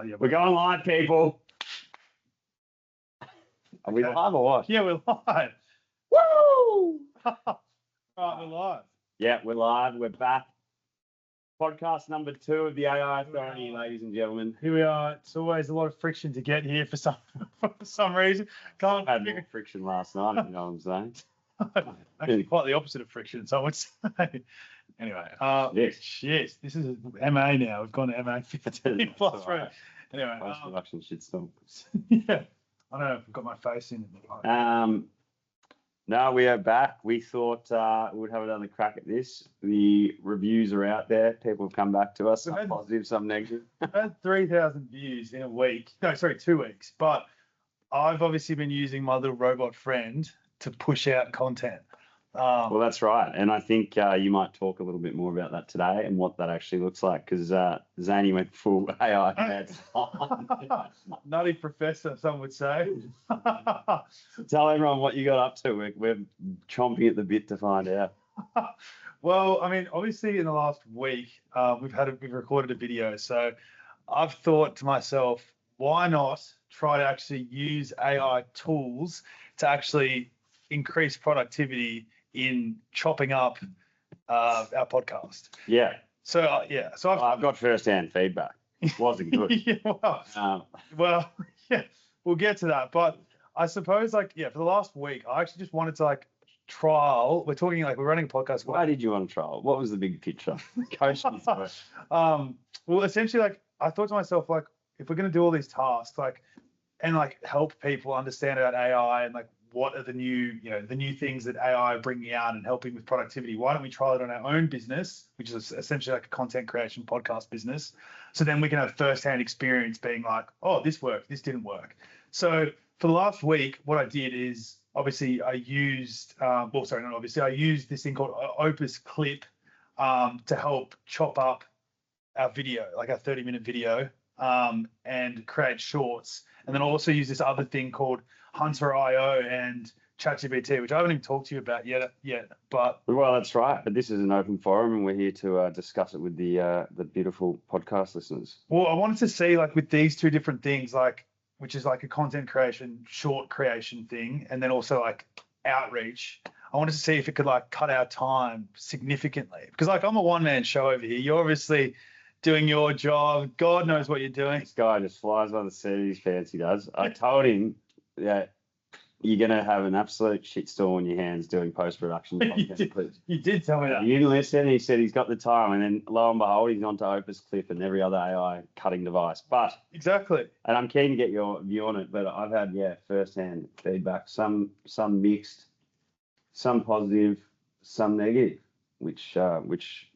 Yeah, We're going live, people. Are we Okay. live or what? Yeah, we're live. Woo! Right, we're live. Yeah, we're live. We're back. Podcast number 2 of the AI Authority, ladies and gentlemen. Here we are. It's always a lot of friction to get here for some reason. Can't Had more figure. friction last night, if you know what I'm saying. Actually, quite the opposite of friction, so I would say. Anyway, Yes. shit, this is MA now. We've gone to MA 15 plus 3. Anyway, Post-production shit stop. yeah, I don't know if I've got my face in it. No, we are back. We thought we would have another crack at this. The reviews are out there. People have come back to us, some positive, some negative. I've had 3,000 views in a week. No, sorry, 2 weeks. But I've obviously been using my little robot friend to push out content. Well, that's right. And I think you might talk a little bit more about that today and what that actually looks like, because Zany went full AI hands on. Nutty professor, some would say. Tell everyone what you got up to. We're chomping at the bit to find out. Well, I mean, obviously in the last week, we've recorded a video. So I've thought to myself, why not try to actually use AI tools to actually increase productivity in chopping up our podcast? Yeah. So I've got first-hand feedback. It wasn't good. Yeah, well, yeah, we'll get to that. But I suppose, for the last week, I actually just wanted to trial. We're talking we're running a podcast. Why did you want to trial? What was the big picture? Coach me through it. Well, essentially, I thought to myself, if we're going to do all these tasks, and help people understand about AI and what are the new things that AI are bringing out and helping with productivity, why don't we trial it on our own business, which is essentially a content creation podcast business, so then we can have first-hand experience being oh, this worked, this didn't work. So for the last week, what I did is obviously I used I used this thing called Opus Clip to help chop up our video, our 30-minute video, and create shorts. And then I also use this other thing called Hunter.io and ChatGPT, which I haven't even talked to you about yet. But well, that's right. But this is an open forum, and we're here to discuss it with the beautiful podcast listeners. Well, I wanted to see with these two different things, which is a content creation, short creation thing, and then also outreach. I wanted to see if it could cut our time significantly, because I'm a one-man show over here. You're obviously doing your job. God knows what you're doing. This guy just flies by the seat of his pants. He does. I told him that you're going to have an absolute shitstorm on your hands doing post-production. You did tell me that. You didn't listen. He said he's got the time, and then lo and behold, he's onto Opus Clip and every other AI cutting device. But exactly. And I'm keen to get your view on it, but I've had first-hand feedback. Some mixed, some positive, some negative, which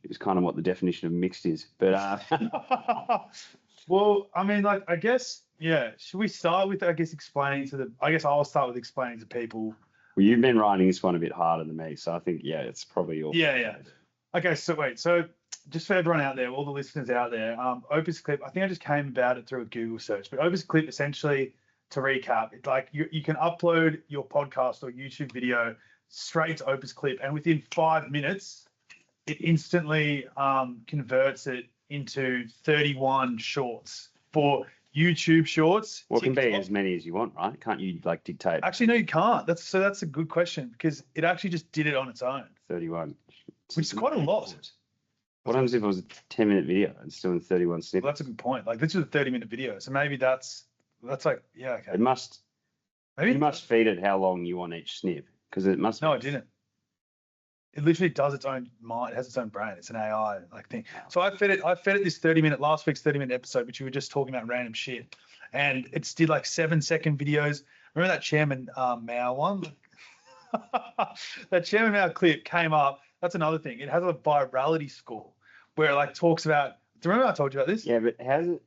is kind of what the definition of mixed is. But well, I mean, I guess, yeah. Should we start with explaining to I'll start with explaining to people. Well, you've been writing this one a bit harder than me, so I think it's probably your. Yeah. Okay, so just for everyone out there, all the listeners out there, Opus Clip, I think I just came about it through a Google search, but Opus Clip, essentially, to recap, it's you can upload your podcast or YouTube video straight to Opus Clip, and within 5 minutes, it instantly converts it into 31 shorts for YouTube Shorts. Well, it can be as many as you want, right? Can't you dictate? Actually, no, you can't. That's a good question, because it actually just did it on its own. 31. Which is quite a lot. What happens if it was a 10-minute video and it's doing 31 snippets? Well, that's a good point. This is a 30-minute video, so maybe that's okay. It must. Maybe you must feed it how long you want each snip, because it must. No, it didn't. It literally does its own mind. It has its own brain. It's an AI thing. So I fed it this last week's 30-minute episode, which we were just talking about random shit, and it's did 7-second videos. Remember that Chairman Mao one? That Chairman Mao clip came up. That's another thing. It has a virality score where it talks about. Do you remember I told you about this? Yeah, but how's it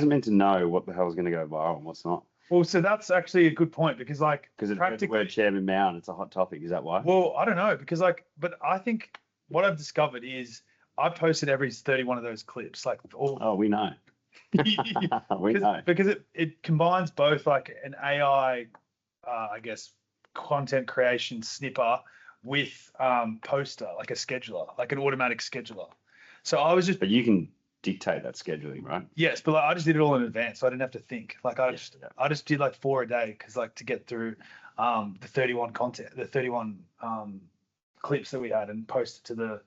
meant to know what the hell is going to go viral and what's not? Well, so that's actually a good point, because it heard the word Chairman Mao and it's a hot topic. Is that why? Well, I don't know, because but I think what I've discovered is I posted every 31 of those clips, Oh, we know. We know. Because it combines both an AI, content creation snipper with poster, a scheduler, an automatic scheduler. So I was just. But you can dictate that scheduling, right? Yes, but like, I just did it all in advance, so I didn't have to think. Like Yeah. I just did like 4 a day because like to get through the 31 clips that we had and post it to the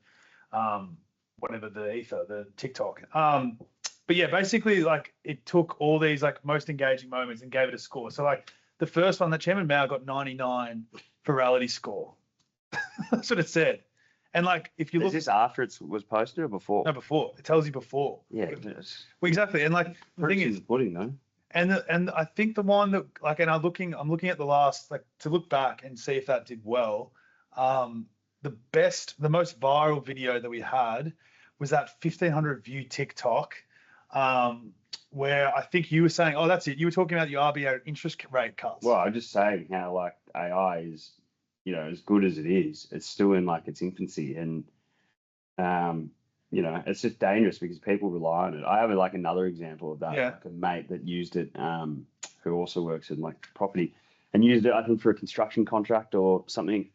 whatever the ether, the TikTok. But yeah, basically like it took all these like most engaging moments and gave it a score. So like the first one, the Chairman Mao got 99 virality score. That's what it said. And like if you Is look, this after it was posted or before? no, before it tells you before. Yeah, it's Well, exactly. And like the thing proof's in is, the pudding, though. and I think the one that like, and I'm looking at the last, like to look back and see if that did well. The most viral video that we had was that 1,500 view TikTok, where I think you were saying, oh, that's it. You were talking about the RBA interest rate cuts. Well, I'm just saying how like AI is, you know, as good as it is, it's still in like its infancy, and you know, it's just dangerous because people rely on it. I have like another example of that, Yeah. like a mate that used it, who also works in like property, and used it, I think, for a construction contract or something.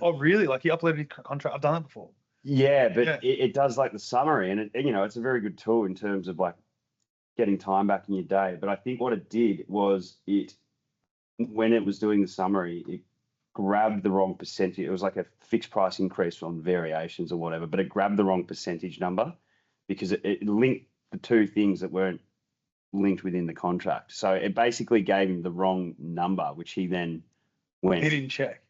Oh, really? Like he uploaded his contract? I've done that before. Yeah, but Yeah. it does like the summary, and it, you know, it's a very good tool in terms of like getting time back in your day. But I think what it did was when it was doing the summary, it grabbed the wrong percentage. It was like a fixed price increase on variations or whatever, but it grabbed the wrong percentage number because it linked the two things that weren't linked within the contract. So it basically gave him the wrong number, which he then went. He didn't check.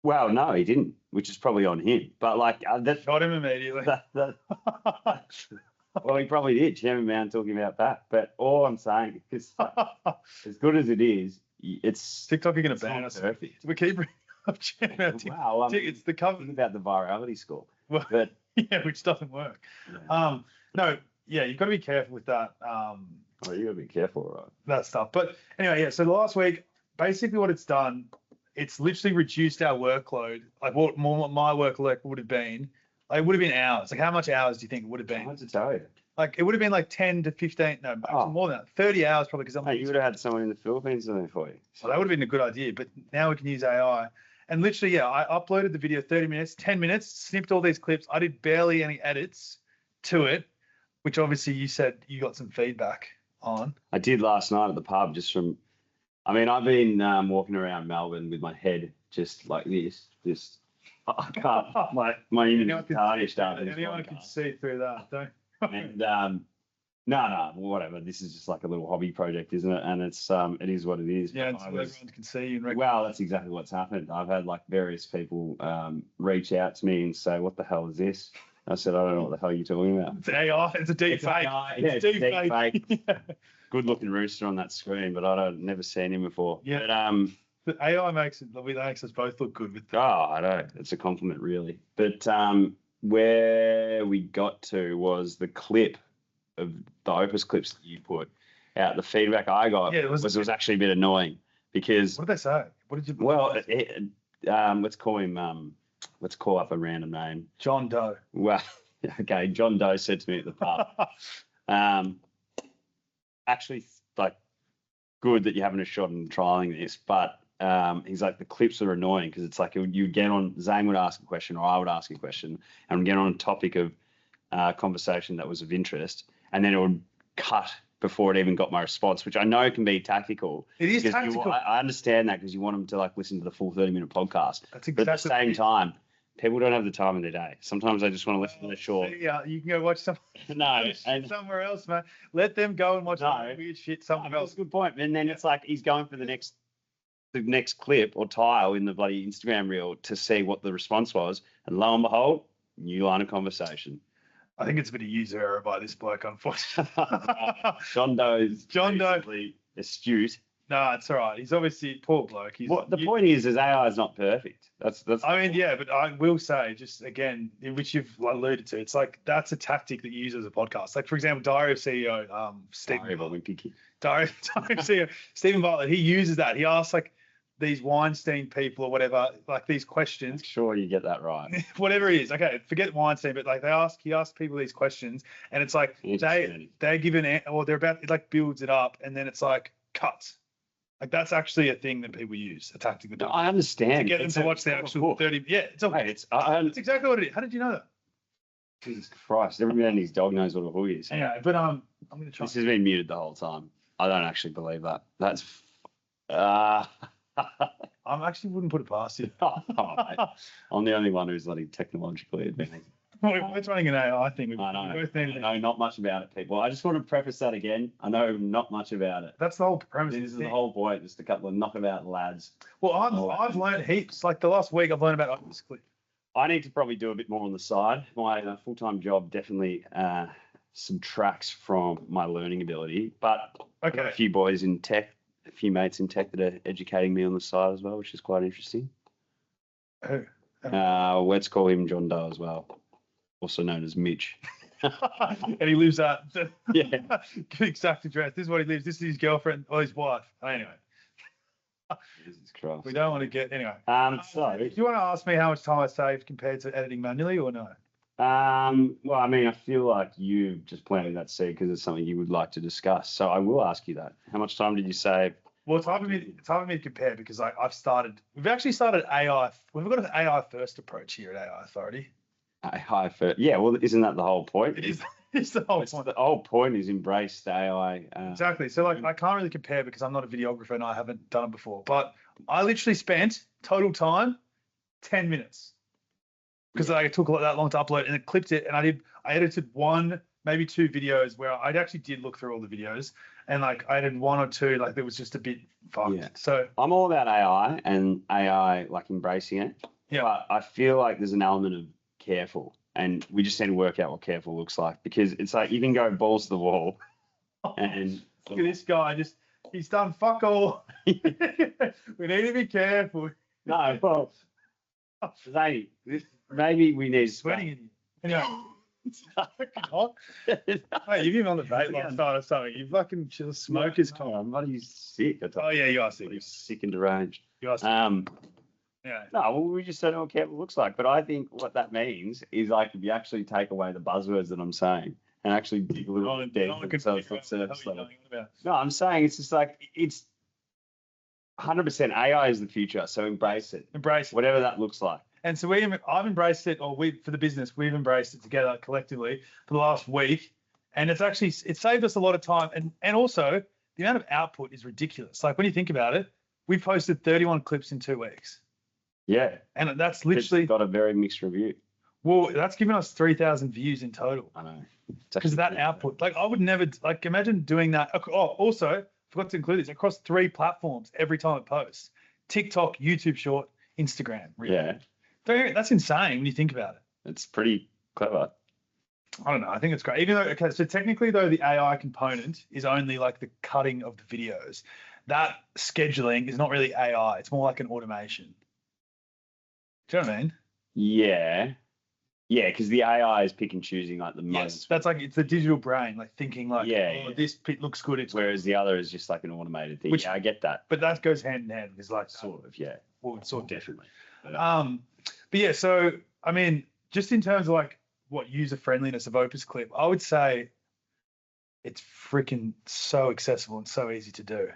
Well, no, he didn't, which is probably on him. But like that, Got him immediately. well, he probably did. Chairman Mount talking about that. But all I'm saying is, as good as it is, it's TikTok are going it's to ban not us. perfect. We keep bringing up Chairman. Wow, It's the cover. think about the virality score. Well, But yeah, which doesn't work. yeah. No, yeah, you've got to be careful with that. Oh, you gotta be careful, right? That stuff. But anyway, yeah. So the last week, basically, what it's done, it's literally reduced our workload. Like what my workload would have been. Like, it would have been hours. Like how much hours do you think it would have I been? have to tell you. Like it would have been like 10 to 15. No, actually Oh. more than that. 30 hours probably because I'm. Hey, you would have had someone in the Philippines doing it for you. So that would have been a good idea. But now we can use AI. And literally, yeah, I uploaded the video 30 minutes, 10 minutes, snipped all these clips. I did barely any edits to it, which obviously you said you got some feedback on. I did last night at the pub just from, I mean, I've been walking around Melbourne with my head just like this, just, I can't, my image is tarnished after this Anyone can podcast. see through that, don't. And no, whatever. This is just like a little hobby project, isn't it? And it's it is what it is. Yeah, But and so I was- everyone can see you. And well, that's exactly what's happened. I've had like various people reach out to me and say, "What the hell is this?" I said, "I don't know what the hell you're talking about." It's AI. It's a deep It's fake. AI, It's yeah, it's deep deep fake. Good looking rooster on that screen, but I don't never seen him before. Yeah. But But AI makes us both look good with oh, I know it's a compliment, really. But where we got to was the clip of the Opus clips that you put out. The feedback I got Yeah, it was- was actually a bit annoying because, What did they say? What did you? well, let's call him. Let's call up a random name. John Doe. Well, okay, John Doe said to me at the pub, actually, like, good that you're having a shot in trialing this, but he's like, the clips are annoying because it's like you get on, Zane would ask a question or I would ask a question and get on a topic of conversation that was of interest, and then it would cut before it even got my response, which I know can be tactical. It is because tactical. I understand that because you want them to like listen to the full 30-minute podcast. That's But at the exactly. same time, people don't have the time in their day. Sometimes they just want to listen to the short. Yeah, you can go watch No, and somewhere else, man. Let them go and watch No. some weird shit somewhere that's else. a good point. And then it's like he's going for the next clip or tile in the bloody Instagram reel to see what the response was, and lo and behold, new line of conversation. I think it's a bit of user error by this bloke, unfortunately. John Doe's John Doe. basically astute. No, it's all right. He's obviously poor bloke. He's, What the point is AI is not perfect. That's. I mean, yeah, but I will say, just again, which you've alluded to, it's like that's a tactic that you use as a podcast. Like, for example, Diary of CEO, Stephen Bartlett. Diary of CEO, Stephen Bartlett, he uses that. He asks like these Weinstein people or whatever, like these I'm questions, sure you get that right. whatever it is. Okay, forget Weinstein, but like he ask people these questions, and it's like Interesting. they give or they're about, it like builds it up, and then it's like cuts. Like that's actually a thing that people use, a tactic that No, I understand. to get them It's to a watch the proper actual book. 30. Yeah, it's Hey, it's that's exactly what it is. How did you know that? Jesus Christ, every man and his dog knows what a hook is. Anyway, but I'm gonna try. This has been muted the whole time. I don't actually believe that. That's. Uh, I actually wouldn't put it past you. mate. I'm the only one who's like technologically advanced. We're both running an AI thing. We I know. both need I know not much about it, people. I just want to preface that again. I know not much about it. That's the whole premise. This is the whole point. Just a couple of knockabout lads. Well, I've learned heaps. Like the last week, I've learned about OpenSclip. I need to probably do a bit more on the side. My full-time job definitely subtracts from my learning ability. But I've got a few boys in tech, a few mates in tech that are educating me on the side as well, which is quite interesting. Who? Let's call him John Doe as well, also known as Mitch. And he lives at Yeah. exact address. This is what he lives. This is his girlfriend or his wife. Anyway, Jesus Christ. we don't want to get anyway. So, Do you want to ask me how much time I saved compared to editing manually or no? well, I mean, I feel like you just planted that seed because it's something you would like to discuss. So I will ask you that. How much time did you save? Well, it's hard for me to compare because we've actually started AI. We've got an AI first approach here at AI Authority. High first. Yeah, well, isn't that the whole point? It is. It's the whole point. The whole point is embrace the AI. Exactly. So like I can't really compare because I'm not a videographer and I haven't done it before. But I literally spent total time 10 minutes because it took that long to upload and it clipped it. And I edited one, maybe two videos where I actually did look through all the videos and like I edited one or two like that was just a bit fucked. Yeah. So I'm all about AI and AI like embracing it. Yeah. But I feel like there's an element of careful. And we just need to work out what careful looks like because it's like you can go balls to the wall and look at this guy, he's done fuck all. We need to be careful. no, well, Zany, maybe we need Sweating in you. Anyway, it's fucking hot. Hey, you've been on the vape last night or something. You fucking smoke is cold. I'm bloody sick. Oh yeah, you are sick. You're sick and deranged. You are sick. Yeah. No, well, we just don't know what careful looks like. But I think what that means is like if you actually take away the buzzwords that I'm saying and actually dig a little bit deeper, so it's not surface level. No, I'm saying it's just like it's 100% AI is the future. So embrace it. Embrace it. Whatever that looks like. And so I've embraced it, or for the business, we've embraced it together collectively for the last week. And it saved us a lot of time. And also the amount of output is ridiculous. Like when you think about it, we posted 31 clips in 2 weeks. Yeah. And that's literally got a very mixed review. Well, that's given us 3,000 views in total. I know. Because of that output. Like I would never imagine doing that. Oh, also forgot to include this across 3 platforms every time it posts: TikTok, YouTube Short, Instagram. Really. Yeah. That's insane when you think about it. It's pretty clever. I don't know. I think it's great. Even though, so technically though, the AI component is only like the cutting of the videos. That scheduling is not really AI. It's more like an automation. Do you know what I mean? Yeah. Yeah, because the AI is pick and choosing like the most. Yes, that's like it's the digital brain, like thinking like, this bit looks good. Whereas the other is just like an automated thing. Yeah, I get that. But that goes hand in hand. It's like sort of, yeah. Well, sort of definitely. But yeah, so I mean, just in terms of like what user friendliness of OpenSclip, I would say it's freaking so accessible and so easy to do.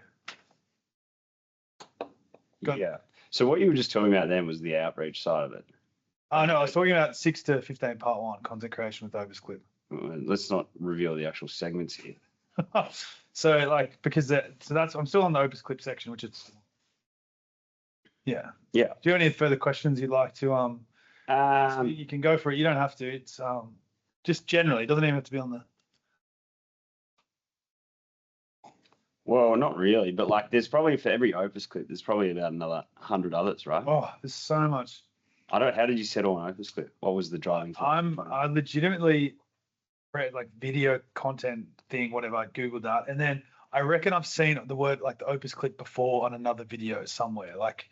Yeah. So what you were just talking about then was the outreach side of it. Oh no, I was talking about 6 to 15 part 1 content creation with OpenSclip. Let's not reveal the actual segments here. So like I'm still on the OpenSclip section, which is yeah. Do you have any further questions you'd like to so you can go for it. You don't have to. It's just generally, it doesn't even have to be on the. Well, not really, but like there's probably for every OpenSclip, there's probably about another 100 others, right? Oh, there's so much. How did you settle on OpenSclip? What was the driving force? I legitimately read like video content thing, whatever. I Googled that. And then I reckon I've seen the word like the OpenSclip before on another video somewhere. Like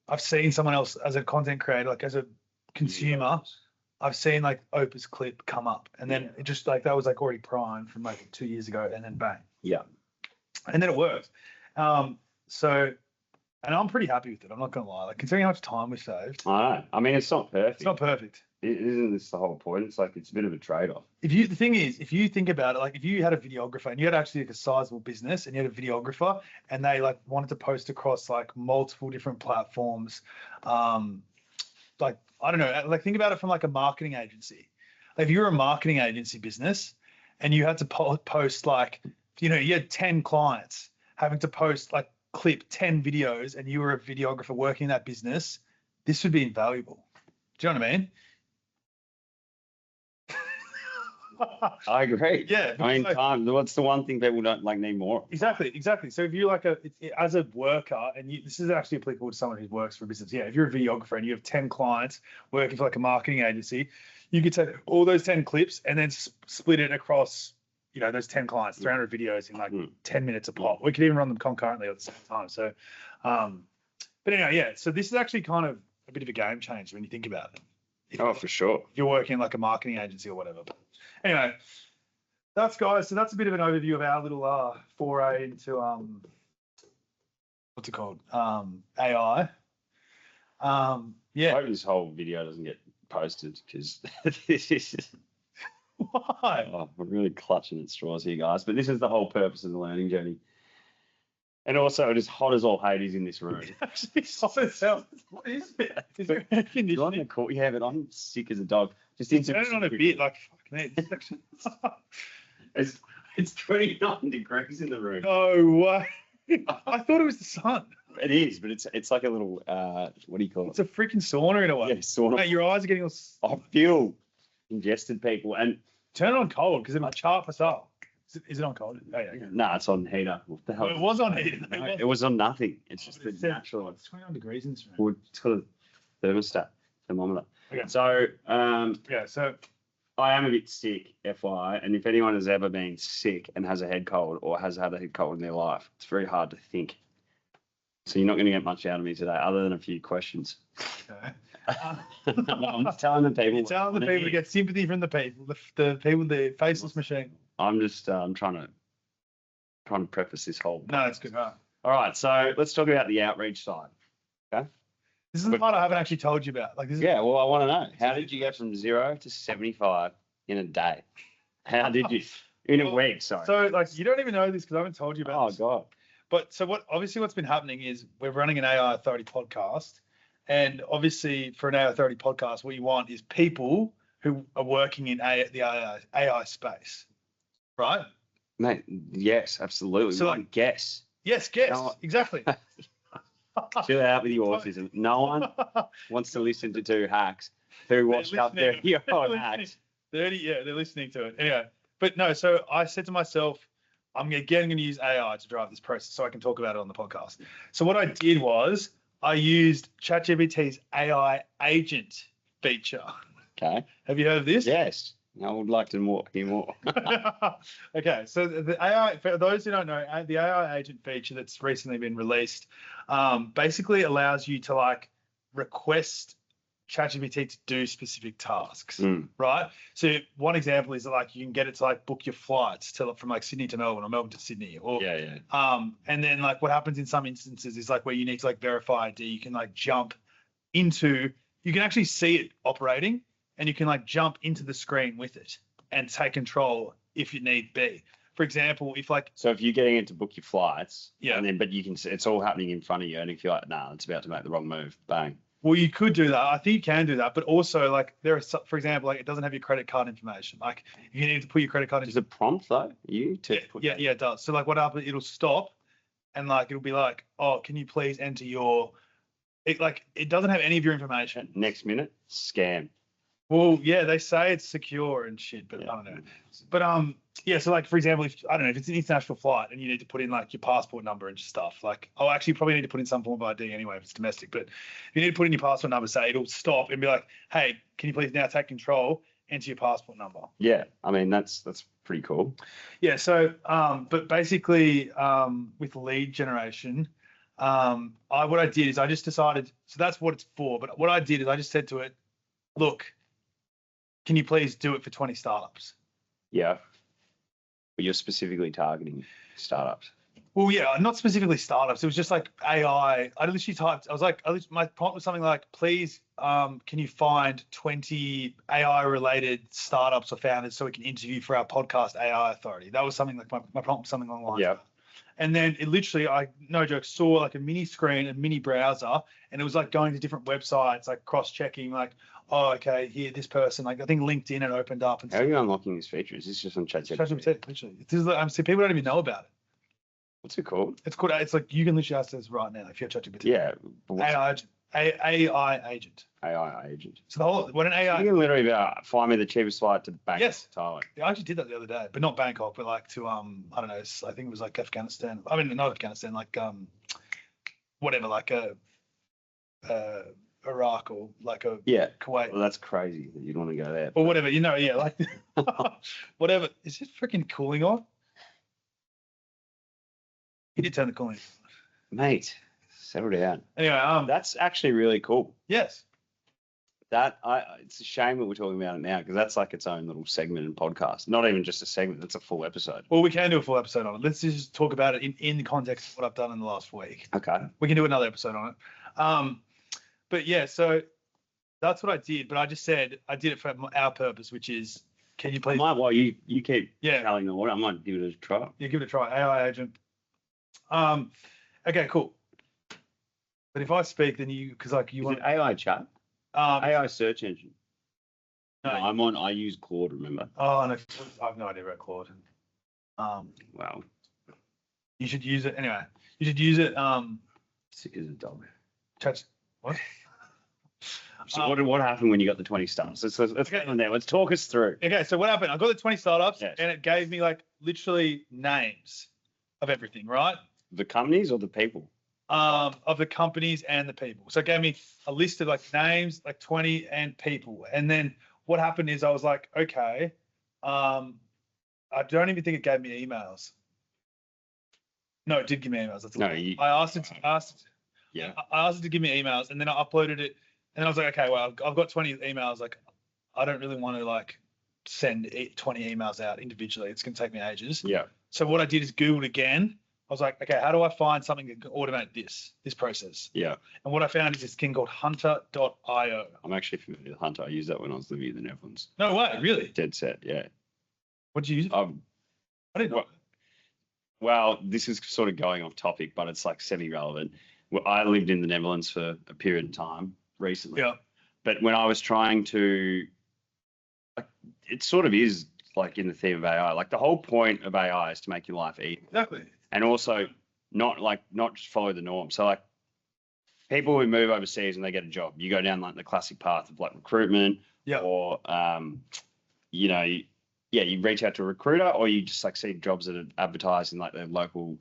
I've seen someone else as a content creator, like as a consumer, I've seen like OpenSclip come up. And then it just like that was like already primed from like 2 years ago and then bang. Yeah. And then it worked. And I'm pretty happy with it. I'm not going to lie. Like, considering how much time we saved. I know. I mean, it's not perfect. It's not perfect. Isn't this the whole point? It's like, it's a bit of a trade-off. The thing is, if you think about it, like if you had a videographer and you had actually like a sizable business and you had a videographer and they like wanted to post across like multiple different platforms, like, I don't know, like think about it from like a marketing agency. If you're a marketing agency business and you had to post like, you had 10 clients having to post like clip 10 videos and you were a videographer working in that business, this would be invaluable. Do you know what I mean? I agree. Yeah. I mean, like, time. What's the one thing people don't need more? Exactly. So if you're like as a worker, and this is actually applicable to someone who works for a business. Yeah. If you're a videographer and you have 10 clients working for like a marketing agency, you could take all those 10 clips and then split it across, those 10 clients, 300 videos in like 10 minutes a pop. We could even run them concurrently at the same time. So, but anyway, yeah. So this is actually kind of a bit of a game changer when you think about it. Oh, for sure. If you're working in like a marketing agency or whatever. But anyway, that's guys. So that's a bit of an overview of our little foray into what's it called? AI. I Yeah. hope this whole video doesn't get posted because this is. Why? Oh, I'm really clutching at straws here, guys. But this is the whole purpose of the learning journey. And also, it is hot as all Hades in this room. Actually, hot as hell. What is it? Is it air You're on the conditioning? cool. Yeah, but I'm sick as a dog. Just Turn it on a bit, like fuck me. It's actually- It's 29 degrees in the room. No way. I thought it was the sun. It is, but it's like a little what do you call It's it? a freaking sauna in a way. Yeah, sort of. Mate, your eyes are getting all. I feel congested, people, and Turn it on cold because it'll chart us up. Is it on cold? Oh yeah. Okay. nah, it's on heater. What the hell? Well, it was on heater. No, it was on nothing. It's just the It said- natural. It's 29 degrees in this room. Well, it's got a thermostat, thermometer. Okay. So Yeah. So I am a bit sick, FYI, and if anyone has ever been sick and has a head cold or has had a head cold in their life, it's very hard to think. So you're not going to get much out of me today, other than a few questions. okay. No, I'm just telling the people. You're telling the people to get sympathy from the people, the people, the faceless machine. I'm just I'm trying to preface this whole. No, that's good. Right. All right, so let's talk about the outreach side. This is the part I haven't actually told you about. Like this is Yeah, well, I want to know, how did you get from 0 to 75 in a day? How did you in a week? Sorry. So like you don't even know this because I haven't told you about Oh this. God. But so what's been happening is we're running an AI Authority podcast. And obviously for an AI Authority podcast, what you want is people who are working in the AI space. Right? Mate, yes, absolutely. So, So like- guess. Yes, guess. No. Exactly. Chill out with your autism. No one wants to listen to two hacks who watched up their listening. own hacks. 30, yeah, they're listening to it. Anyway, but no, so I said to myself, I'm going to use AI to drive this process so I can talk about it on the podcast. So what I did was I used ChatGPT's AI agent feature. Okay. Have you heard of this? Yes. I would like to hear more. Okay, so the AI, for those who don't know, the AI agent feature that's recently been released basically allows you to like request ChatGPT to do specific tasks, Mm. right? So one example is that like you can get it to like book your flights from like Sydney to Melbourne or Melbourne to Sydney, or Yeah. and then like what happens in some instances is like where you need to like verify ID, you can like jump into, you can actually see it operating, and you can like jump into the screen with it and take control if you need be. For example, if like, So if you're getting it to book your flights, Yeah. and then but you can see it's all happening in front of you, and if you're like, nah, it's about to make the wrong move, bang. well, you could do that. I think you can do that, but also like there are, for example, like it doesn't have your credit card information. Like if you need to put your credit card Does in, it prompt though you to put yeah, it does. So like what happens, it'll stop, and like it'll be like, oh, can you please enter your, it doesn't have any of your information. next minute scam? Well, yeah, they say it's secure and shit, but Yeah. I don't know. But yeah, so like for example, if I don't know if it's an international flight and you need to put in like your passport number and stuff, like actually you probably need to put in some form of ID anyway if it's domestic. But if you need to put in your passport number, say it'll stop and be like, hey, can you please now take control, enter your passport number. Yeah, I mean that's pretty cool. Yeah. So but basically with lead generation, what I did is I just decided, so that's what it's for. But what I did is I just said to it, look, can you please do it for 20 startups? Yeah, but you're specifically targeting startups. Well, yeah, not specifically startups. It was just like AI. I literally typed, my prompt was something like, please, can you find 20 AI related startups or founders so we can interview for our podcast AI Authority? That was something like my prompt was something along the lines. Yeah. And then it literally, no joke, saw like a mini screen, a mini browser, and it was like going to different websites, like cross-checking, like, oh, okay, here, this person, like I think LinkedIn had opened up and How are you unlocking this feature? Is this just on ChatGPT? ChatGPT, literally. This is, I'm see, people don't even know about it. What's it called? It's called. It's like you can literally ask this right now if you're ChatGPT. Yeah. But what's AI agent. AI agent. AI agent? So the whole what an AI. You can literally be like, find me the cheapest flight to Bangkok, Yes. Thailand. I actually did that the other day, but not Bangkok, but like to I don't know. I think it was like Afghanistan. I mean, not Afghanistan, like whatever, like Iraq or like a Yeah. Kuwait Well, that's crazy that you'd want to go there. or whatever. You know, yeah, like whatever. Is it freaking cooling off? He did turn the cooling. Mate, settle down. Anyway, That's actually really cool. yes. It's a shame that we're talking about it now because that's like its own little segment and podcast. Not even just a segment; that's a full episode. Well, we can do a full episode on it. Let's just talk about it in the context of what I've done in the last week. Okay. We can do another episode on it. But yeah, so that's what I did. But I just said I did it for our purpose, which is, can you please? While you keep Yeah. telling the order, I might give it a try. Yeah, give it a try. AI agent. Okay, cool. But if I speak, then because like you Is want it AI chat? AI search engine. no, I use Claude. Remember? oh no, I have no idea about Claude. Wow. You should use it anyway. You should use it. Sick as a dog. Chat. What? So what happened when you got the 20 stars? Let's Okay. get on there. Let's talk us through. Okay, so what happened? I got the 20 startups, Yes. and it gave me like literally names of everything, right? The companies or the people? Of the companies and the people. So it gave me a list of like names, like 20 and people. And then what happened is I was like, okay, I don't even think it gave me emails. No, it did give me emails. That's No, I asked it. yeah. I asked it to give me emails, and then I uploaded it, and I was like, okay, well, I've got 20 emails. Like, I don't really want to like send 20 emails out individually. It's gonna take me ages. Yeah. So what I did is Googled again. I was like, okay, how do I find something that can automate this process? Yeah. And what I found is this thing called Hunter.io. I'm actually familiar with Hunter. I used that when I was living in the Netherlands. No way, really? Dead set. Yeah. What did you use it for? I didn't know. Well, this is sort of going off topic, but it's like semi-relevant. Well, I lived in the Netherlands for a period of time recently. Yeah. But when I was trying to, like, it sort of is like in the theme of AI. Like the whole point of AI is to make your life easy, Exactly. and also not just follow the norm. So like people who move overseas and they get a job, you go down like the classic path of like recruitment, Yeah. or you reach out to a recruiter, or you just like see jobs that are advertised in like the local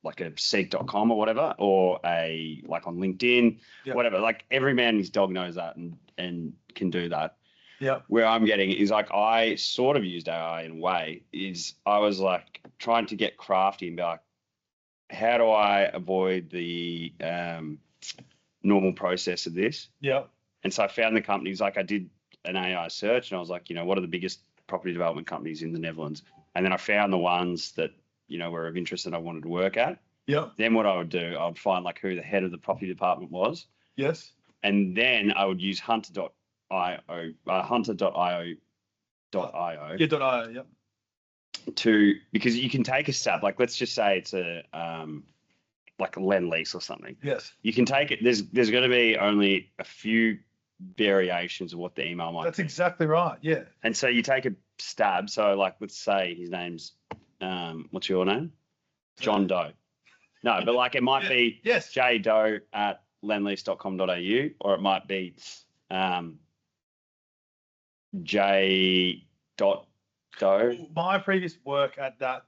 like a seek.com or whatever, or a like on LinkedIn, Yeah. whatever. Like every man and his dog knows that and can do that. Yeah. Where I'm getting is like I sort of used AI in a way, is I was like trying to get crafty and be like, how do I avoid the normal process of this? Yeah. And so I found the companies, like I did an AI search and I was like, what are the biggest property development companies in the Netherlands? And then I found the ones that, were of interest that I wanted to work at. Yeah. Then what I would do, I would find like who the head of the property department was. Yes. And then I would use hunter.io. Yeah. .io. Yeah. Because you can take a stab, like let's just say it's a like a Lend Lease or something. Yes. You can take it. There's going to be only a few variations of what the email might That's be. exactly right. Yeah. And so you take a stab. So like, let's say his name's, what's your name? John Doe. No, but like it might be Yes. jdoe at lendlease.com.au, or it might be j.doe. My previous work at that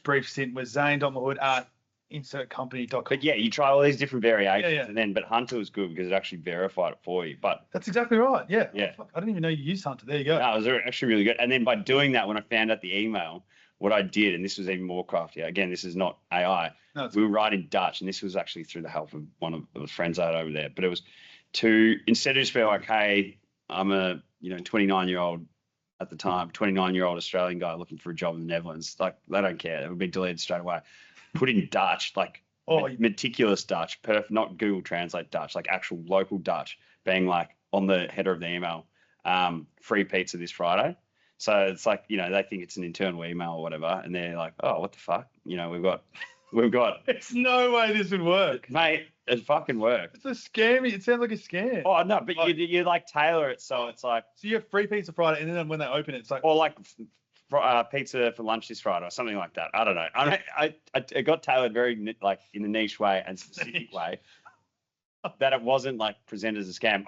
brief stint was zane.mahood at insertcompany.com. But yeah, you try all these different variations, Yeah. and then, but Hunter was good because it actually verified it for you. But That's exactly right. Yeah. Yeah. Oh, fuck, I didn't even know you used Hunter. There you go. no, it was actually really good. And then by doing that, when I found out the email, what I did, and this was even more crafty. Again, this is not AI. No, it's We were writing Dutch, and this was actually through the help of one of the friends I had over there. But it was to, instead of just being like, hey, I'm a 29-year-old at the time, 29-year-old Australian guy looking for a job in the Netherlands. Like they don't care. It would be deleted straight away. Put in Dutch, like meticulous Dutch, not Google Translate Dutch, like actual local Dutch, being like on the header of the email, free pizza this Friday. So it's like, they think it's an internal email or whatever, and they're like, oh, what the fuck? We've got we've got, It's no way this would work. mate, it fucking works. It's a scam. It sounds like a scam. Oh, no, but Like- you like tailor it so it's like, So you have free pizza Friday, and then when they open it, it's like, or like pizza for lunch this Friday or something like that. I don't know. It got tailored very like in a niche way and specific way that it wasn't like presented as a scam.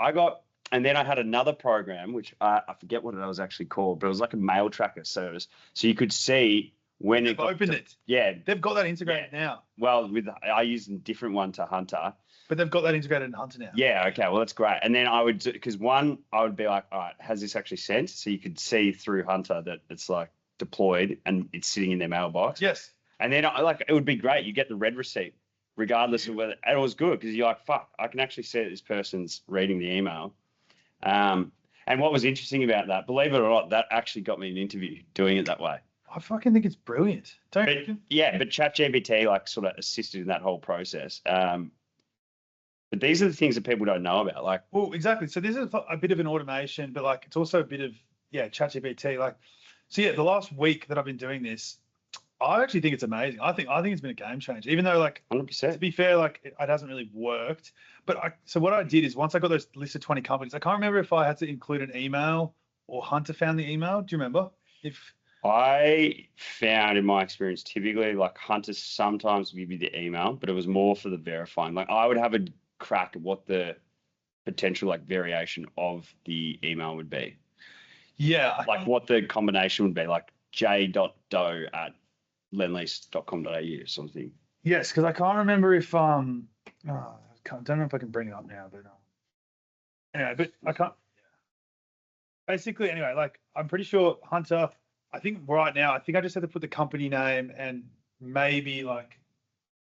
And then I had another program, which I forget what it was actually called, but it was like a mail tracker service. So you could see when they've opened it. Yeah. They've got that integrated now, Well, I used a different one to Hunter. but they've got that integrated in Hunter now. Yeah, okay, well, that's great. And then I would, because one, I would be like, all right, has this actually sent? So you could see through Hunter that it's like deployed and it's sitting in their mailbox. Yes. And then it would be great. You get the red receipt, regardless of whether, and it was good because you're like, fuck, I can actually see that this person's reading the email. And what was interesting about that, believe it or not, that actually got me an interview doing it that way. I fucking think it's brilliant. Don't But, you? yeah, but ChatGPT like sort of assisted in that whole process. But these are the things that people don't know about. Like, Well, exactly. So this is a bit of an automation, but like it's also a bit of ChatGPT. Like, so yeah, the last week that I've been doing this, I actually think it's amazing. I think it's been a game changer. Even though like 100%. to be fair, like it hasn't really worked. But so what I did is once I got those list of 20 companies, I can't remember if I had to include an email or Hunter found the email. Do you remember? If I found in my experience, typically like Hunter sometimes would give you the email, but it was more for the verifying. Like I would have a crack at what the potential like variation of the email would be. yeah, Like what the combination would be, like j.doe@lendlease.com.au or something. yes, because I can't remember if I don't know if I can bring it up now, but anyway, but I can't. Basically, anyway, like I'm pretty sure Hunter. I think right now, I think I just had to put the company name and maybe like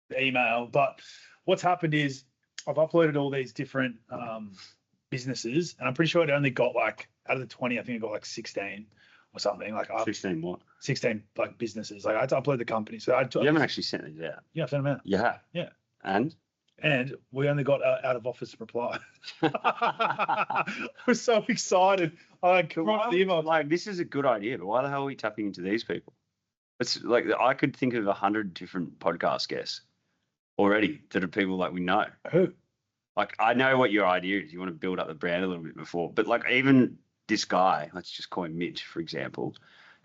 the email. But what's happened is I've uploaded all these different businesses, and I'm pretty sure it only got like out of the 20, I think it got like 16 or something. Like 16 what? 16 like businesses. Like I had to upload the company, so You haven't actually sent these out. yeah, I sent them out. You have? Yeah. And We only got out of office reply. I was so excited. I But wrote why the email. like this is a good idea, but why the hell are we tapping into these people? It's like I could think of 100 different podcast guests already that are people like we know. Who? Like I know what your idea is. You want to build up the brand a little bit before, but like even this guy, let's just call him Mitch, for example,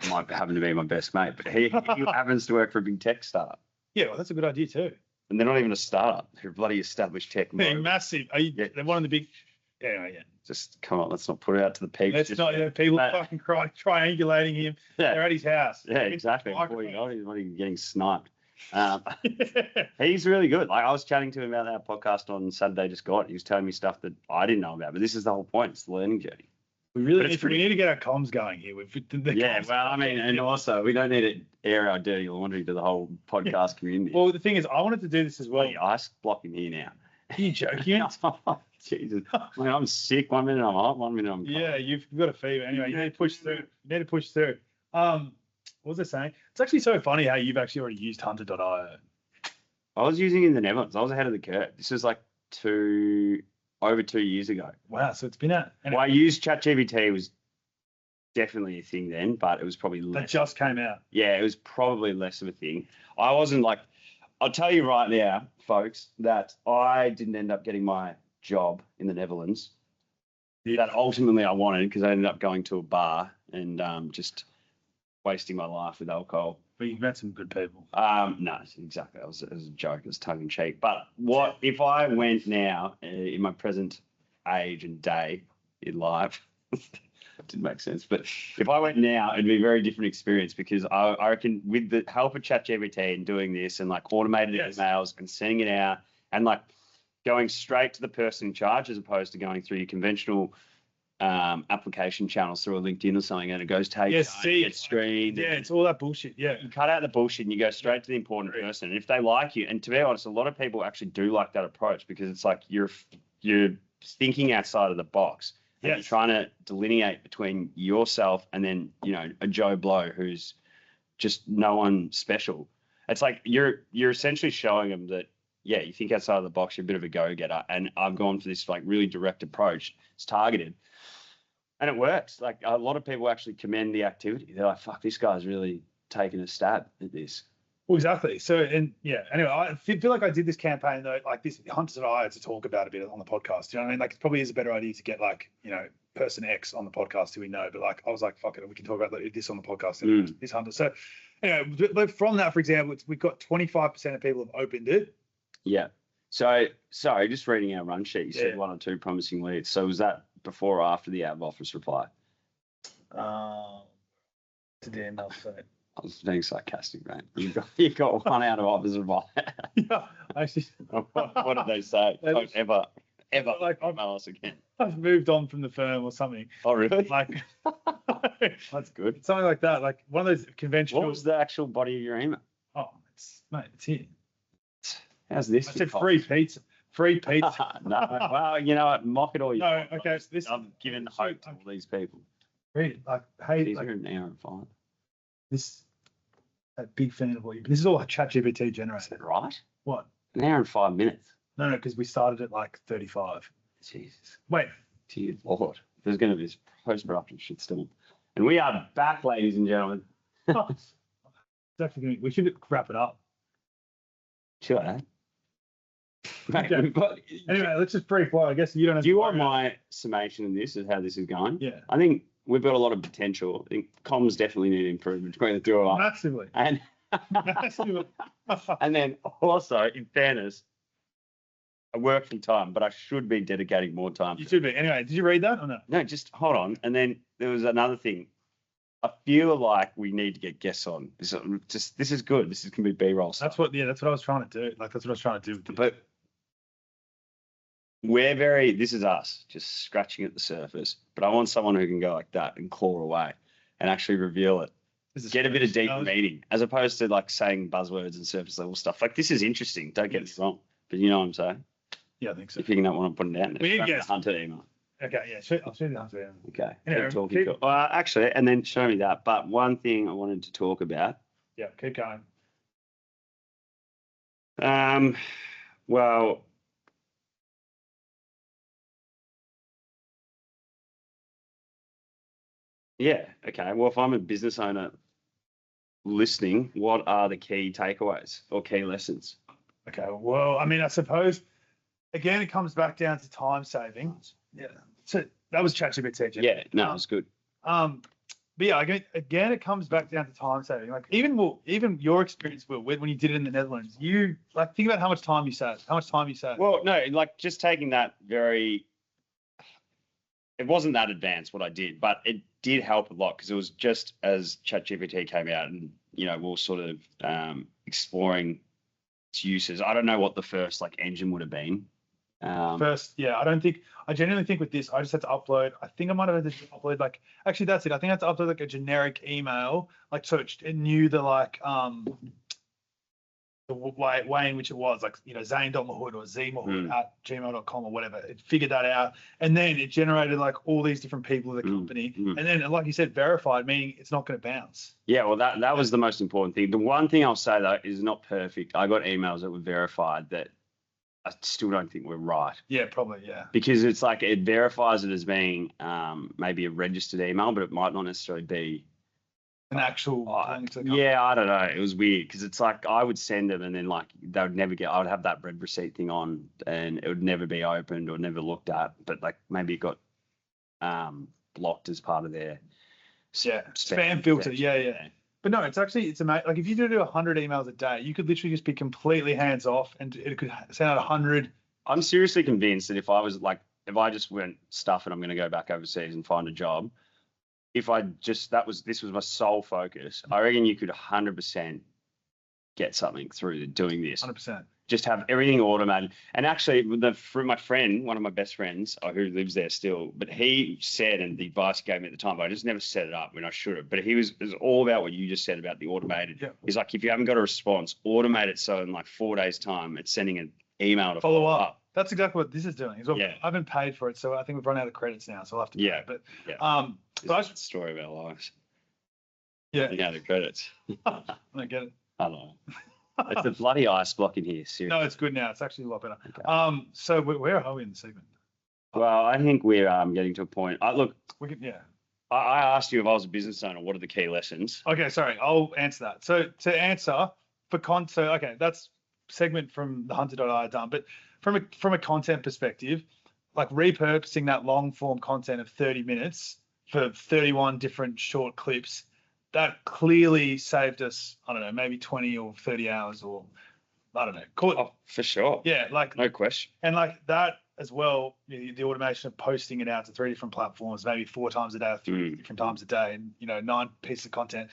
might happen to be my best mate, but he happens to work for a big tech startup, Yeah, well, that's a good idea too. and they're not even a startup; they're a bloody established tech. They're mob. massive. Are you? Yeah. They're one of the big. Yeah, yeah. Just come on, let's not put it out to the peeps. Let's just not. yet. People But- fucking triangulating him. Yeah. They're at his house. Yeah, exactly. Before you know it, he's not even getting sniped. He's really good. Like I was chatting to him about that podcast on Saturday just got. He was telling me stuff that I didn't know about. But this is the whole point. It's the learning journey. we really But it's we need to get our comms going here. Yeah, well, I mean, and also we don't need to air our dirty laundry to the whole podcast community. Well, the thing is, I wanted to do this as well. Bloody ice blocking here now. Are you joking? Jesus. I mean, I'm sick. 1 minute I'm hot, 1 minute I'm cold. Yeah, you've got a fever. Anyway, you need to push through. You need to push through. What was I saying? It's actually so funny how you've actually already used Hunter.io. I was using it in the Netherlands. I was ahead of the curve. This was like over 2 years ago. Wow, so it's been out. Well, I used ChatGPT. It was definitely a thing then, but it was probably That less. just came out. Yeah, it was probably less of a thing. I wasn't like, I'll tell you right now, folks, that I didn't end up getting my job in the Netherlands that ultimately I wanted because I ended up going to a bar and just wasting my life with alcohol. But you've met some good people. No, exactly. It was a joke. It was tongue in cheek. But what if I went now in my present age and day in life? That didn't make sense. But if I went now, it'd be a very different experience because I reckon with the help of ChatGPT and doing this and like automated Yes. emails and sending it out and like going straight to the person in charge as opposed to going through your conventional application channels through a LinkedIn or something, and it goes to HR, Yes, see, gets screened. Yeah, it's all that bullshit. Yeah. You cut out the bullshit and you go straight to the important Agreed. person. And if they like you, and to be honest, a lot of people actually do like that approach because it's like you're thinking outside of the box. And Yes. you're trying to delineate between yourself and then, a Joe Blow who's just no one special. It's like you're essentially showing them that, yeah, you think outside of the box, you're a bit of a go-getter. And I've gone for this like really direct approach. It's targeted. And it works. Like a lot of people actually commend the activity. They're like, fuck, this guy's really taking a stab at this. Well, exactly. So, and yeah, anyway, I feel like I did this campaign though, like this Hunters and I had to talk about a bit on the podcast. You know what I mean? Like, it probably is a better idea to get like, person X on the podcast who we know. But like, I was like, fuck it, we can talk about this on the podcast. This Hunter. So, anyway, but from that, for example, we've got 25% of people have opened it. Yeah. So, sorry, just reading our run sheet, you said 1 or 2 promising leads. So was that before or after the out of office reply? To the email site. I was being sarcastic, mate. You got 1 out of office reply. Yeah, actually. What did they say? Don't ever like, email us again. I've moved on from the firm or something. Oh, really? Like, That's good. something like that. Like one of those conventional. What was the actual body of your email? Oh, it's here. How's this? I said free pizza. Free pizza. No, well, you know what? Mock it all you No, want. okay. This I'm giving hope to all these people. Read it. Like, hey, These like, are an hour and 5. this. A big fan of what you. This is all ChatGPT Is generated. that right? What? An hour and 5 minutes. No, because we started at like 35. Jesus. Wait. Dear Lord. There's going to be this post-production shitstorm. And we are back, ladies and gentlemen. Oh, it's actually we should wrap it up. Sure. Eh? Mate, Okay. we've got, Anyway, let's just brief. Well, I guess you don't have do you to want worry my summation of this, of how this is going? Yeah. I think we've got a lot of potential. I think comms definitely need improvement between the two of us. massively. And Massively. and then also, in fairness, I work full time, but I should be dedicating more time. You should be. Anyway, did you read that or no? No, just hold on. And then there was another thing. I feel like we need to get guests on. This is good. This is going to be B-roll stuff. That's what I was trying to do. Like, that's what I was trying to do. With this. But this is us just scratching at the surface. But I want someone who can go like that and claw away and actually reveal it. This is Get a bit of deep I was- meaning as opposed to like saying buzzwords and surface level stuff. Like, this is interesting. Don't get me wrong. But you know what I'm saying? Yeah, I think so. If you don't want to put it down, We need grab the guests. Hunter email. Okay, yeah, I'll show you the answer. Okay. Anyway, Keep talking. keep- Well, actually, and then show me that. But one thing I wanted to talk about. Yeah, keep going. Well, yeah. Okay. Well, if I'm a business owner listening, what are the key takeaways or key lessons? Okay, well, I mean, I suppose again it comes back down to time saving. Yeah. So that was ChatGPT. Jeff. Yeah. No, it's good. But yeah, again, it comes back down to time saving. Like even your experience, Will, when you did it in the Netherlands, you like think about how much time you saved. How much time you saved. Well, no, like just taking that very. It wasn't that advanced what I did, but it did help a lot because it was just as ChatGPT came out and we were sort of exploring its uses. I don't know what the first like engine would have been. First, yeah, I genuinely think with this, I just had to upload. I think I might have had to upload actually that's it. I think I had to upload like a generic email, like so it knew the the way in which it was, like Zane.Mahood or zmahood at gmail.com or whatever. It figured that out, and then it generated like all these different people of the company, and then like you said, verified, meaning it's not going to bounce. Yeah, well, that was the most important thing. The one thing I'll say though is not perfect. I got emails that were verified that I still don't think were right. Yeah, probably, yeah. Because it's like it verifies it as being maybe a registered email, but it might not necessarily be an actual. Yeah, I don't know. It was weird because it's like I would send them and then like they would never I would have that red receipt thing on and it would never be opened or never looked at. But like maybe it got blocked as part of their spam filter. Yeah. But no, it's amazing. Like if you do 100 emails a day, you could literally just be completely hands off, and it could send out 100. I'm seriously convinced that if I just went stuff and I'm going to go back overseas and find a job, this was my sole focus, I reckon you could 100% get something through doing this. 100%. Just have everything automated. And actually, my friend, one of my best friends, who lives there still, but he said, and the advice he gave me at the time, but I just never set it up when I should have. But it was all about what you just said about the automated. Yeah. He's like, if you haven't got a response, automate it so in like 4 days' time, it's sending an email to follow up. That's exactly what this is doing. Yeah. I've been paid for it, so I think we've run out of credits now, so I'll have to pay. But That's the story of our lives. Yeah. Running out of credits. I don't get it. I don't know. It's a bloody ice block in here, seriously. No, it's good now. It's actually a lot better. Okay. So where are we in the segment? Well, I think we're getting to a point. We can, I asked you if I was a business owner, what are the key lessons? Okay, sorry. I'll answer that. So to answer, so okay, that's segment from the Hunter.io done. But from a content perspective, like repurposing that long form content of 30 minutes for 31 different short clips, that clearly saved us, I don't know, maybe 20 or 30 hours, or I don't know, call it. Oh, for sure. Yeah, like No question. and like that as well, the automation of posting it out to 3 different platforms, maybe 4 times a day or 3 different times a day, and 9 pieces of content.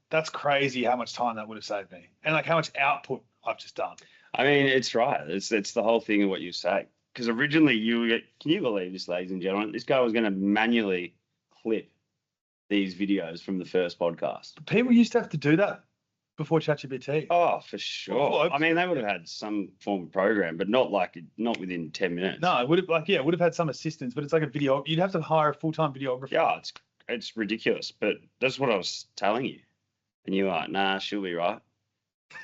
That's crazy how much time that would have saved me, and like how much output I've just done. I mean, it's right. It's the whole thing of what you say. Because originally can you believe this, ladies and gentlemen? This guy was going to manually clip these videos from the first podcast. People used to have to do that before ChatGPT. Oh, for sure. I mean, they would have had some form of program, but not within 10 minutes. No, it would have had some assistance, but it's like a video. You'd have to hire a full-time videographer. Yeah, it's ridiculous. But that's what I was telling you, and you are nah, she'll be right.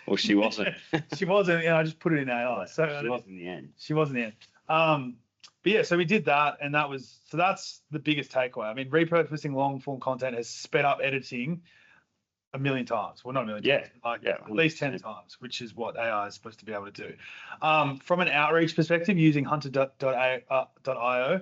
Well, she wasn't. She wasn't. I just put it in AI. So she was in the end. She was in the end. But yeah, so we did that, and that's the biggest takeaway. I mean, repurposing long form content has sped up editing a million times. Well, not a million times, at least 10 times, which is what AI is supposed to be able to do. From an outreach perspective, using Hunter.io,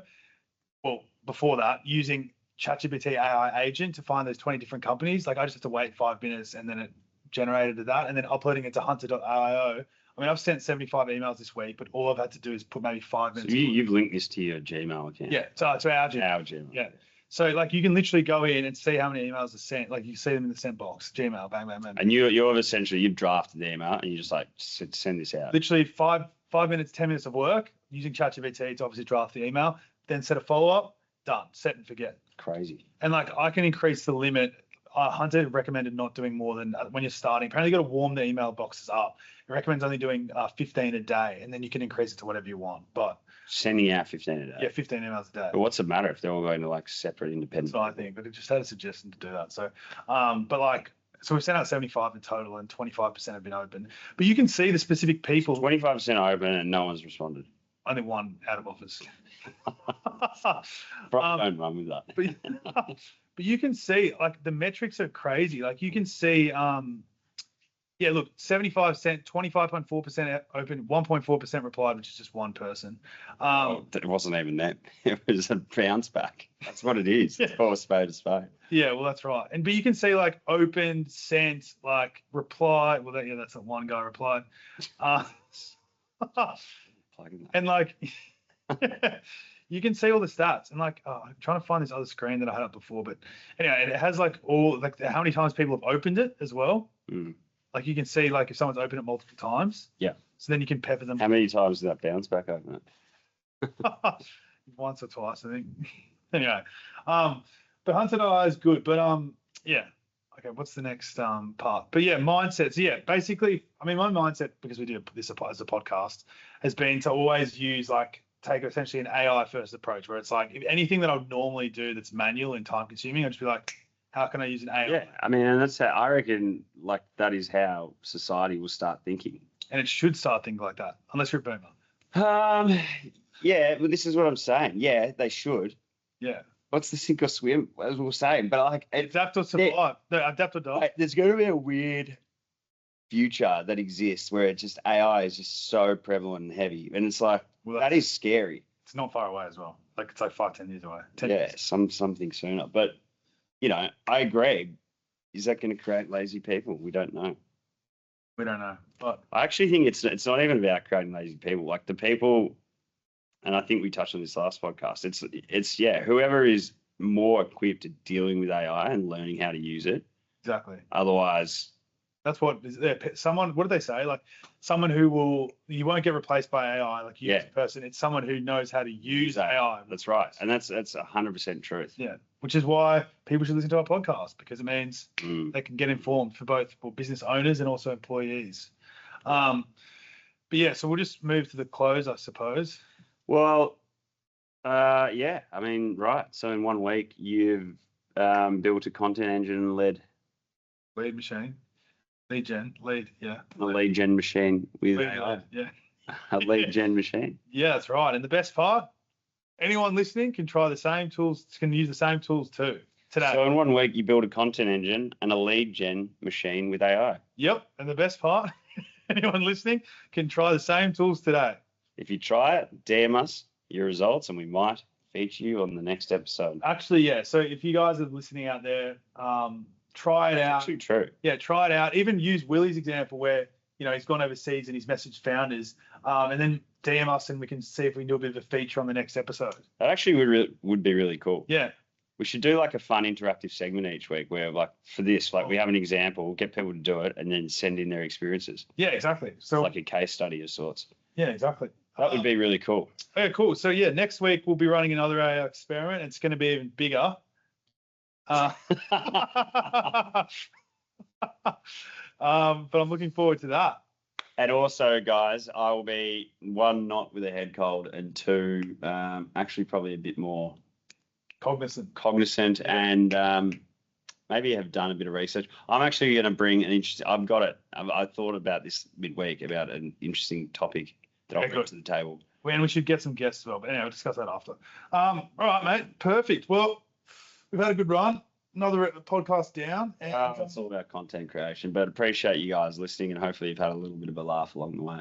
well, before that, using ChatGPT AI agent to find those 20 different companies, like I just have to wait 5 minutes and then it generated that, and then uploading it to Hunter.io. I mean, I've sent 75 emails this week, but all I've had to do is put maybe 5 minutes. So you've linked this to your Gmail account? Yeah, to our Gmail. Our Gmail. Yeah. So like you can literally go in and see how many emails are sent. Like you see them in the sent box, Gmail, bang, bang, bang. And you've drafted the email and you just like send this out. Literally 5 minutes, 10 minutes of work using ChatGPT to obviously draft the email, then set a follow-up, done, set and forget. Crazy. And like I can increase the limit. Hunter recommended not doing more than when you're starting. Apparently, you got to warm the email boxes up. It recommends only doing 15 a day, and then you can increase it to whatever you want. But sending out 15 a day. Yeah, 15 emails a day. But what's the matter if they're all going to like separate independent? That's what I think. But it just had a suggestion to do that. So, so we've sent out 75 in total, and 25% have been open. But you can see the specific people. 25% open, and no one's responded. Only one out of office. Don't run with that. But you can see like the metrics are crazy. Like you can see, look, 75%, 25.4% open, 1.4% replied, which is just one person. It wasn't even that. It was a bounce back. That's what it is. It's called a spade a spade. Yeah, well, that's right. But you can see like opened, sent, like reply. Well, that's that one guy replied. And like. You can see all the stats, and like I'm trying to find this other screen that I had up before, but anyway, it has like all like how many times people have opened it as well. Like you can see like if someone's opened it multiple times. Yeah. So then you can pepper them. How many times did that bounce back open it? Once or twice, I think. Anyway, but Hunter.io is good, but yeah. Okay, what's the next part? But yeah, mindsets. Yeah, basically, I mean, my mindset, because we do this as a podcast, has been to always take essentially an AI first approach, where it's like if anything that I would normally do that's manual and time consuming, I'd just be like, how can I use an AI? Yeah, I mean, and that's how I reckon. Like that is how society will start thinking. And it should start thinking like that, unless you're a boomer. Yeah, but this is what I'm saying. Yeah, they should. Yeah. What's the sink or swim, as we were saying? But like, adapt or survive. No, adapt or die. There's going to be a weird future that exists where it just AI is just so prevalent and heavy, and it's like that is scary. It's not far away as well. Like it's like 5-10 years away. 10 yeah, years. something sooner. But I agree. Is that going to create lazy people? We don't know. We don't know. But I actually think it's not even about creating lazy people. Like the people, and I think we touched on this last podcast. It's whoever is more equipped at dealing with AI and learning how to use it. Exactly. Otherwise, that's what is there. Someone, what do they say? Like someone who you won't get replaced by AI. Like you as a person, it's someone who knows how to use AI. That's right, and that's 100% truth. Yeah, which is why people should listen to our podcast, because it means they can get informed for business owners and also employees. But yeah, so we'll just move to the close, I suppose. Well, yeah, I mean, right. So in 1 week, you've built a content engine and lead machine. Lead gen, yeah. A lead gen machine with AI. Yeah. A lead gen machine. Yeah, that's right. And the best part, anyone listening can try the same tools, can use the same tools too today. So in 1 week, you build a content engine and a lead gen machine with AI. Yep. And the best part, anyone listening can try the same tools today. If you try it, DM us your results, and we might feature you on the next episode. Actually, yeah. So if you guys are listening out there, try it out. Actually, true. Yeah, try it out. Even use Willie's example where, he's gone overseas and he's messaged founders, and then DM us and we can see if we can do a bit of a feature on the next episode. That actually would be really cool. Yeah. We should do like a fun interactive segment each week where like for this, like we have an example, get people to do it and then send in their experiences. Yeah, exactly. So it's like a case study of sorts. Yeah, exactly. That would be really cool. Okay, cool. So yeah, next week we'll be running another AI experiment. It's going to be even bigger. But I'm looking forward to that. And also, guys, I will be one, not with a head cold, and two, actually probably a bit more cognizant, and maybe have done a bit of research. I'm actually going to bring an interesting. I've got it. I thought about this midweek about an interesting topic that I'll bring to the table. And we should get some guests as well. But anyway, we'll discuss that after. All right, mate. Perfect. Well, we've had a good run. Another podcast down. And it's all about content creation, but appreciate you guys listening, and hopefully you've had a little bit of a laugh along the way.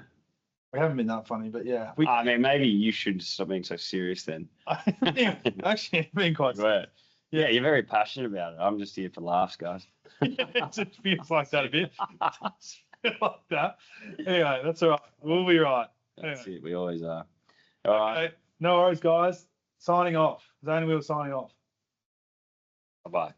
We haven't been that funny, but yeah. I mean, maybe you should stop being so serious then. Actually, I've been quite serious. Yeah, you're very passionate about it. I'm just here for laughs, guys. It just feels like that a bit. Like that. Anyway, that's all right. We'll be right. That's it. We always are. All right. Okay. No worries, guys. Signing off. Zane and Will signing off. Bye-bye.